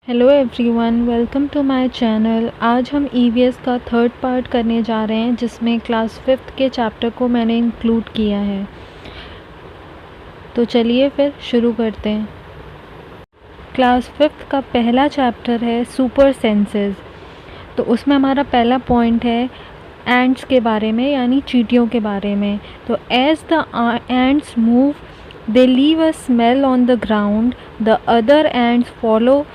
Hello everyone, welcome to my channel. आज हम EVS का थर्ड पार्ट करने जा रहे हैं, जिसमें क्लास फिफ्थ के चैप्टर को मैंने इंक्लूड किया है। तो चलिए फिर शुरू करते हैं। क्लास फिफ्थ का पहला चैप्टर है सुपर सेंसेस। तो उसमें हमारा पहला पॉइंट है एंट्स के बारे में, यानी चींटियों के बारे में। तो as the ants move they leave a smell on the ground, the other ants follow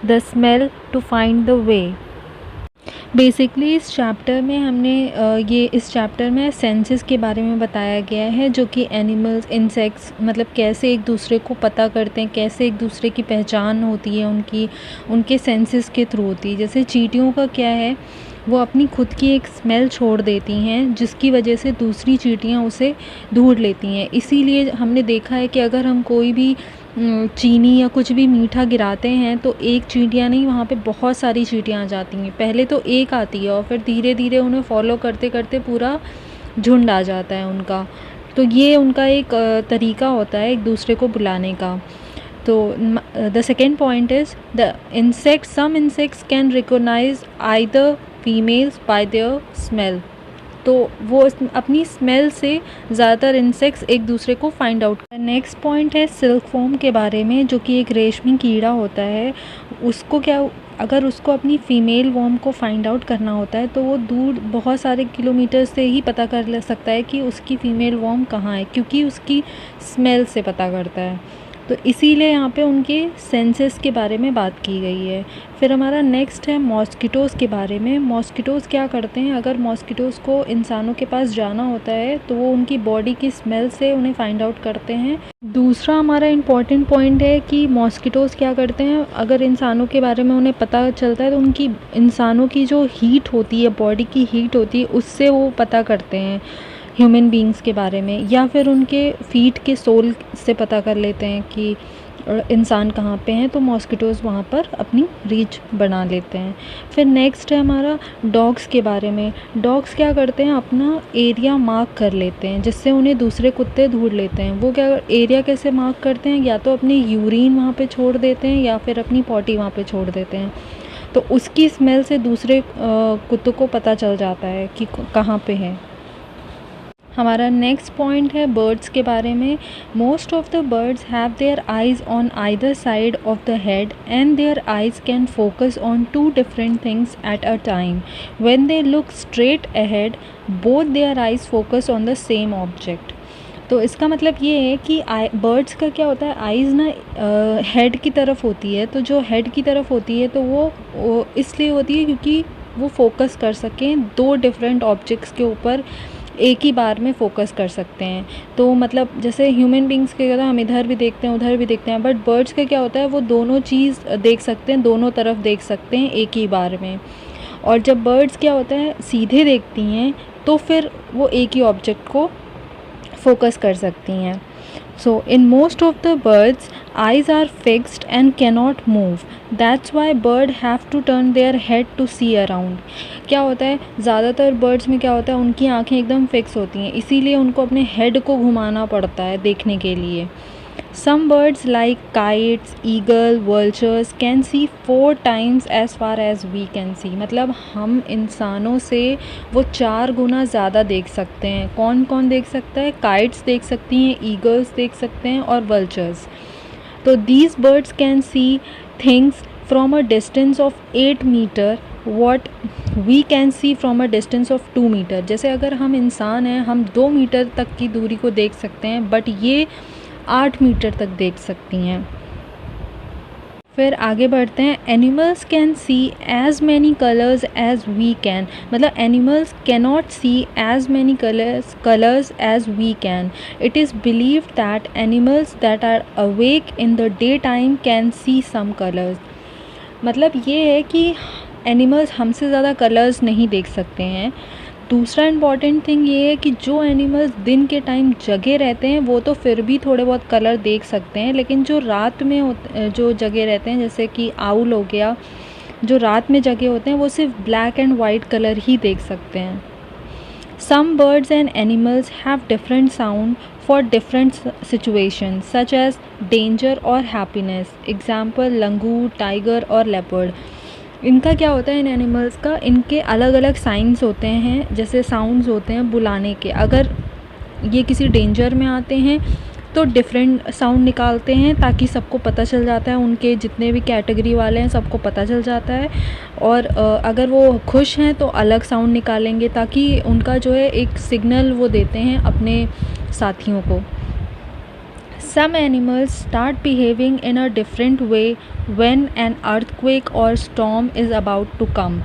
the smell to find the way. Basically इस चैप्टर में इस चैप्टर में सेंसेस के बारे में बताया गया है, जो कि एनिमल्स, इंसेक्ट्स मतलब कैसे एक दूसरे को पता करते हैं, कैसे एक दूसरे की पहचान होती है उनके सेंसेस के थ्रू होती है। जैसे चींटियों का क्या है, वो अपनी खुद की एक स्मेल छोड़ देती हैं, जिसकी वजह से दूसरी चींटियाँ उसे ढूंढ लेती हैं। इसीलिए हमने देखा है कि अगर हम कोई भी चीनी या कुछ भी मीठा गिराते हैं तो एक चींटियाँ नहीं, वहाँ पे बहुत सारी चींटियाँ आ जाती हैं। पहले तो एक आती है और फिर धीरे धीरे उन्हें फॉलो करते करते पूरा झुंड आ जाता है उनका। तो ये उनका एक तरीका होता है एक दूसरे को बुलाने का। तो the second point is the insect some insects can recognise either females by their smell. तो वो अपनी स्मेल से ज़्यादातर इंसेक्ट्स एक दूसरे को फाइंड आउट। नेक्स्ट पॉइंट है सिल्क वॉर्म के बारे में, जो कि एक रेशमी कीड़ा होता है। अगर उसको अपनी फ़ीमेल वॉर्म को फाइंड आउट करना होता है तो वो दूर बहुत सारे किलोमीटर से ही पता कर सकता है कि उसकी फ़ीमेल वॉर्म कहाँ है, क्योंकि उसकी स्मेल से पता करता है। तो इसीलिए यहाँ पे उनके सेंसेस के बारे में बात की गई है। फिर हमारा नेक्स्ट है मॉस्किटोज़ के बारे में। मॉस्किटोज़ क्या करते हैं, अगर मॉस्किटोज़ को इंसानों के पास जाना होता है तो वो उनकी बॉडी की स्मेल से उन्हें फाइंड आउट करते हैं। दूसरा हमारा इम्पॉर्टेंट पॉइंट है कि मॉस्किटोज़ क्या करते हैं, अगर इंसानों के बारे में उन्हें पता चलता है तो उनकी इंसानों की जो हीट होती है, बॉडी की हीट होती है, उससे वो पता करते हैं ह्यूमन बींग्स के बारे में, या फिर उनके फीट के सोल से पता कर लेते हैं कि इंसान कहाँ पे हैं। तो मॉस्किटोज़ वहाँ पर अपनी रीच बना लेते हैं। फिर नेक्स्ट है हमारा डॉग्स के बारे में। डॉग्स क्या करते हैं, अपना एरिया मार्क कर लेते हैं, जिससे उन्हें दूसरे कुत्ते ढूंढ लेते हैं। वो क्या एरिया कैसे मार्क करते हैं, या तो अपनी यूरिन वहाँ पे छोड़ देते हैं या फिर अपनी पॉटी वहाँ पे छोड़ देते हैं। तो उसकी स्मेल से दूसरे कुत्तों को पता चल जाता है कि कहाँ पे है। हमारा नेक्स्ट पॉइंट है बर्ड्स के बारे में। Most of the birds have their eyes on either side of the head and their eyes can focus on two different things at a time. When they look straight ahead both their eyes focus on the same object. तो इसका मतलब ये है कि birds का क्या होता है, आइज़ ना हेड की तरफ होती है। तो जो हेड की तरफ होती है तो वो इसलिए होती है क्योंकि वो फोकस कर सकें दो डिफरेंट ऑब्जेक्ट्स के ऊपर एक ही बार में फ़ोकस कर सकते हैं। तो मतलब जैसे ह्यूमन बींग्स के क्या, हम इधर भी देखते हैं उधर भी देखते हैं, बट बर्ड्स का क्या होता है, वो दोनों चीज़ देख सकते हैं, दोनों तरफ देख सकते हैं एक ही बार में। और जब बर्ड्स क्या होता है सीधे देखती हैं तो फिर वो एक ही ऑब्जेक्ट को फोकस कर सकती हैं। So in most of the birds, eyes are fixed and cannot move. That's why bird have to turn their head to see around. क्या होता है, ज़्यादातर बर्ड्स में क्या होता है, उनकी आंखें एकदम फिक्स होती हैं, इसीलिए उनको अपने हेड को घुमाना पड़ता है देखने के लिए। Some birds like kites, eagle, vultures can see 4 times as far as we can see. मतलब हम इंसानों से वो 4 गुना ज़्यादा देख सकते हैं। कौन कौन देख सकता है, काइट्स देख सकती हैं, ईगल्स देख सकते हैं और वल्चर्स। तो these birds can see things from a distance of 8 metre what we can see from a distance of 2 metre. जैसे अगर हम इंसान हैं, हम 2 मीटर तक की दूरी को देख सकते हैं, बट ये 8 मीटर तक देख सकती हैं। फिर आगे बढ़ते हैं। Animals can see as many colours as we can. मतलब animals cannot see as many colours as we can. It is believed that animals that are awake in the day time can see some colours. मतलब ये है कि animals हमसे ज़्यादा colours नहीं देख सकते हैं। दूसरा इम्पॉर्टेंट थिंग ये है कि जो एनिमल्स दिन के टाइम जगे रहते हैं वो तो फिर भी थोड़े बहुत कलर देख सकते हैं, लेकिन जो रात में जो जगे रहते हैं, जैसे कि आउल हो गया, जो रात में जगे होते हैं वो सिर्फ ब्लैक एंड वाइट कलर ही देख सकते हैं। Some birds and animals have different sound for different situations such as danger or happiness. Example langur, tiger और leopard. इनका क्या होता है इन एनिमल्स का, इनके अलग अलग साइंस होते हैं, जैसे साउंड्स होते हैं बुलाने के। अगर ये किसी डेंजर में आते हैं तो डिफरेंट साउंड निकालते हैं ताकि सबको पता चल जाता है, उनके जितने भी कैटेगरी वाले हैं सबको पता चल जाता है। और अगर वो खुश हैं तो अलग साउंड निकालेंगे ताकि उनका जो है एक सिग्नल वो देते हैं अपने साथियों को। Some animals start behaving in a different way when an earthquake or storm is about to come.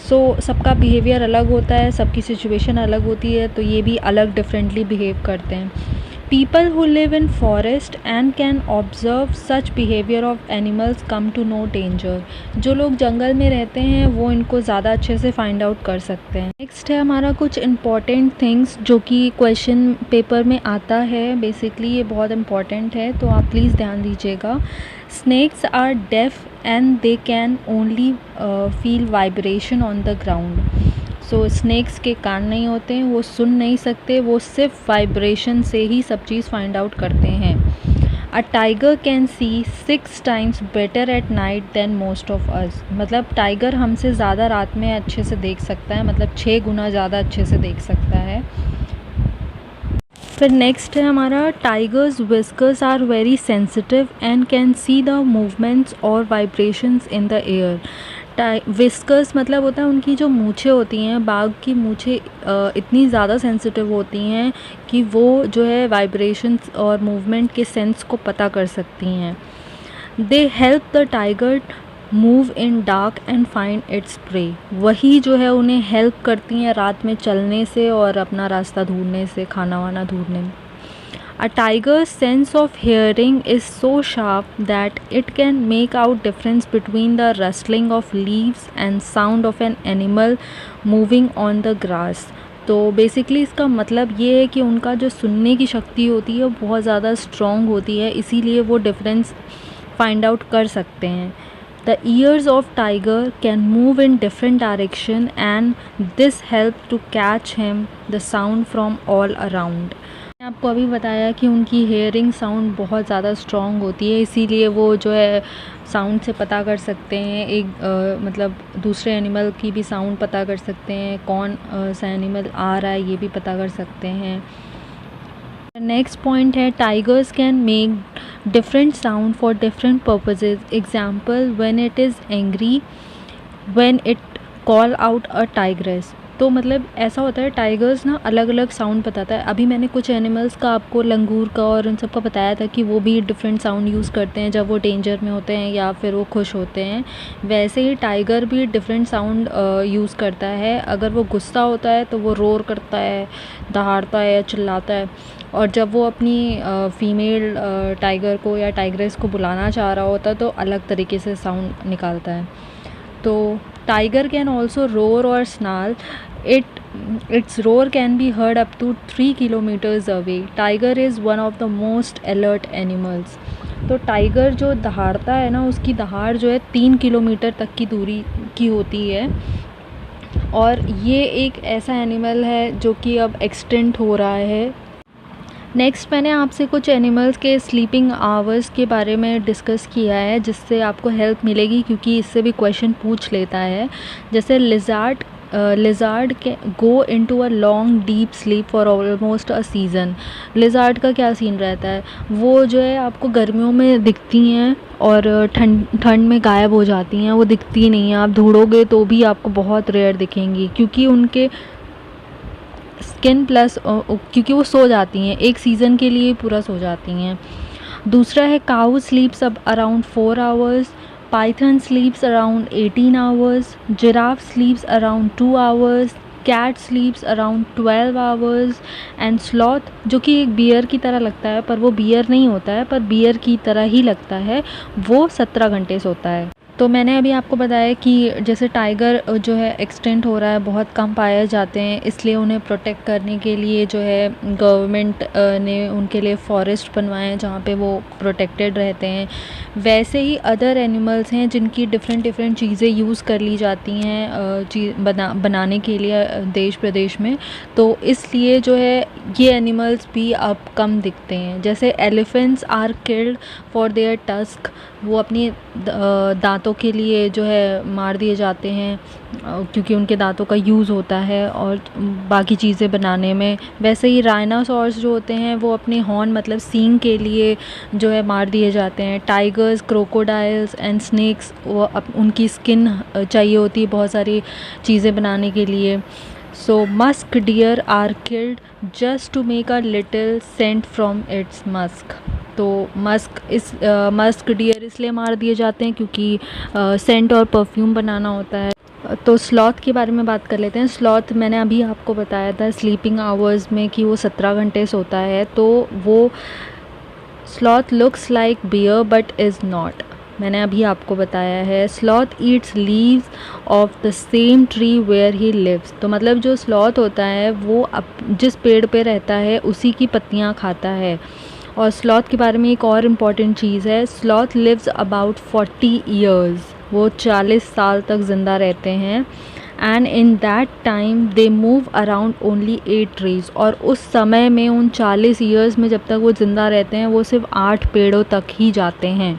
So सबका बिहेवियर अलग होता है, सबकी सिचुएशन अलग होती है, तो ये भी अलग डिफरेंटली बिहेव करते हैं। People who live in forest and can observe such behavior of animals come to know danger. जो लोग जंगल में रहते हैं वो इनको ज़्यादा अच्छे से फाइंड आउट कर सकते हैं। नेक्स्ट है हमारा कुछ इम्पॉर्टेंट थिंग्स जो कि क्वेश्चन पेपर में आता है। बेसिकली ये बहुत इम्पॉर्टेंट है तो आप प्लीज़ ध्यान दीजिएगा। Snakes are deaf and they can only feel vibration on the ground. So snacks के कान नहीं होते हैं, वो सुन नहीं सकते, वो सिर्फ वाइब्रेशन से ही सब चीज़ फाइंड आउट करते हैं। A tiger can see 6 times better at night than most of us. मतलब टाइगर हमसे ज़्यादा रात में अच्छे से देख सकता है, मतलब 6 गुना ज़्यादा अच्छे से देख सकता है। फिर नेक्स्ट है हमारा tigers whiskers are very sensitive and can see the movements और vibrations in the air. Whiskers मतलब होता है उनकी जो मूछें होती हैं, बाघ की मूछें इतनी ज़्यादा सेंसिटिव होती हैं कि वो जो है वाइब्रेशंस और मूवमेंट के सेंस को पता कर सकती हैं। They help the tiger move in dark and find its prey. वही जो है उन्हें हेल्प करती हैं रात में चलने से और अपना रास्ता ढूंढने से, खाना वाना ढूंढने में। A tiger's sense of hearing is so sharp that it can make out difference between the rustling of leaves and sound of an animal moving on the grass. तो बेसिकली इसका मतलब ये है कि उनका जो सुनने की शक्ति होती है वो बहुत ज़्यादा स्ट्रॉन्ग होती है, इसीलिए वो डिफरेंस फाइंड आउट कर सकते हैं। The ears of tiger can move in different direction and this helps to catch him the sound from all around. मैंने आपको अभी बताया कि उनकी हेयरिंग साउंड बहुत ज़्यादा स्ट्रॉन्ग होती है, इसीलिए वो जो है साउंड से पता कर सकते हैं एक मतलब दूसरे एनिमल की भी साउंड पता कर सकते हैं, कौन सा एनिमल आ रहा है ये भी पता कर सकते हैं। नेक्स्ट पॉइंट है tigers can make different sound for different purposes. Example when it is angry, when it call out a tigress. तो मतलब ऐसा होता है टाइगर्स ना अलग अलग साउंड बताता है। अभी मैंने कुछ एनिमल्स का आपको लंगूर का और उन सब का बताया था कि वो भी डिफरेंट साउंड यूज़ करते हैं जब वो डेंजर में होते हैं या फिर वो खुश होते हैं। वैसे ही टाइगर भी डिफरेंट साउंड यूज़ करता है। अगर वो गुस्सा होता है तो वो रोर करता है, दहाड़ता है या चिल्लाता है, और जब वो अपनी फीमेल टाइगर को या टाइग्रेस को बुलाना चाह रहा होता है तो अलग तरीके से साउंड निकालता है। तो टाइगर कैन ऑल्सो रोर और स्नाल। Its roar can be heard up to 3 kilometers away. Tiger is one of the most alert animals. तो टाइगर जो दहाड़ता है ना उसकी दहाड़ जो है 3 किलोमीटर तक की दूरी की होती है, और ये एक ऐसा एनिमल है जो कि अब एक्सटिंक्ट हो रहा है। नेक्स्ट मैंने आपसे कुछ एनिमल्स के स्लीपिंग आवर्स के बारे में डिस्कस किया है जिससे आपको हेल्प मिलेगी, क्योंकि इससे भी क्वेश्चन पूछ लेता है। जैसे lizard go into a long deep sleep for almost a season. Lizard का क्या सीन रहता है, वो जो है आपको गर्मियों में दिखती हैं और ठंड में गायब हो जाती हैं, वो दिखती नहीं हैं। आप ढूंढोगे तो भी आपको बहुत रेयर दिखेंगी क्योंकि उनके स्किन प्लस क्योंकि वो सो जाती हैं, एक सीज़न के लिए पूरा सो जाती हैं। दूसरा है काऊ स्लीप्स अब around 4 hours, python sleeps around 18 hours, giraffe sleeps around 2 hours, cat sleeps around 12 hours and sloth जो कि एक बियर की तरह लगता है पर वो बियर नहीं होता है, पर बियर की तरह ही लगता है, वो 17 घंटे सोता है। तो मैंने अभी आपको बताया कि जैसे टाइगर जो है एक्सटेंट हो रहा है, बहुत कम पाए जाते हैं, इसलिए उन्हें प्रोटेक्ट करने के लिए जो है गवर्नमेंट ने उनके लिए फॉरेस्ट बनवाए हैं जहाँ पे वो प्रोटेक्टेड रहते हैं। वैसे ही अदर एनिमल्स हैं जिनकी डिफरेंट चीज़ें यूज़ कर ली जाती हैं बनाने के लिए देश प्रदेश में, तो इसलिए जो है ये एनिमल्स भी अब कम दिखते हैं। जैसे elephants are killed for their tusk, वो अपनी दांतों के लिए जो है मार दिए जाते हैं क्योंकि उनके दांतों का यूज़ होता है और बाकी चीज़ें बनाने में। वैसे ही राइनासोर्स जो होते हैं वो अपने हॉर्न मतलब सींग के लिए जो है मार दिए जाते हैं। टाइगर्स, क्रोकोडाइल्स एंड स्नेक्स, वो उनकी स्किन चाहिए होती है बहुत सारी चीज़ें बनाने के लिए। So musk deer are killed just to make a little scent from its musk. तो मस्क डियर इसलिए मार दिए जाते हैं क्योंकि सेंट और परफ्यूम बनाना होता है। तो स्लॉथ के बारे में बात कर लेते हैं। स्लॉथ मैंने अभी आपको बताया था स्लीपिंग आवर्स में कि वो 17 घंटे सोता है। तो वो sloth looks like bear but is not, मैंने अभी आपको बताया है। Sloth eats leaves of the same tree where he lives. तो मतलब जो स्लॉथ होता है वो जिस पेड़ पे रहता है उसी की पत्तियाँ खाता है। और स्लॉथ के बारे में एक और इम्पॉर्टेंट चीज़ है, स्लॉथ लिव्स अबाउट 40 ईयर्स, वो 40 साल तक ज़िंदा रहते हैं। And in that time they move around only 8 trees, और उस समय में उन 40 ईयर्स में जब तक वो ज़िंदा रहते हैं वो सिर्फ 8 पेड़ों तक ही जाते हैं।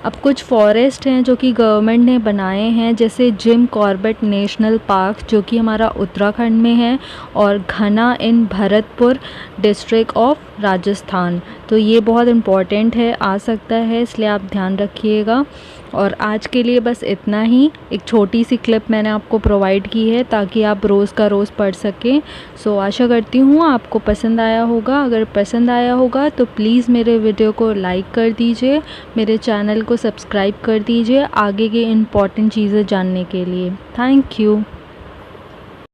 अब कुछ फॉरेस्ट हैं जो कि गवर्नमेंट ने बनाए हैं, जैसे जिम कॉर्बेट नेशनल पार्क जो कि हमारा उत्तराखंड में है, और घना इन भरतपुर डिस्ट्रिक्ट ऑफ राजस्थान। तो ये बहुत इम्पॉर्टेंट है, आ सकता है, इसलिए आप ध्यान रखिएगा। और आज के लिए बस इतना ही। एक छोटी सी क्लिप मैंने आपको प्रोवाइड की है ताकि आप रोज़ का रोज़ पढ़ सकें। सो आशा करती हूँ आपको पसंद आया होगा। अगर पसंद आया होगा तो प्लीज़ मेरे वीडियो को लाइक कर दीजिए, मेरे चैनल को सब्सक्राइब कर दीजिए आगे की इम्पॉर्टेंट चीज़ें जानने के लिए। Thank you.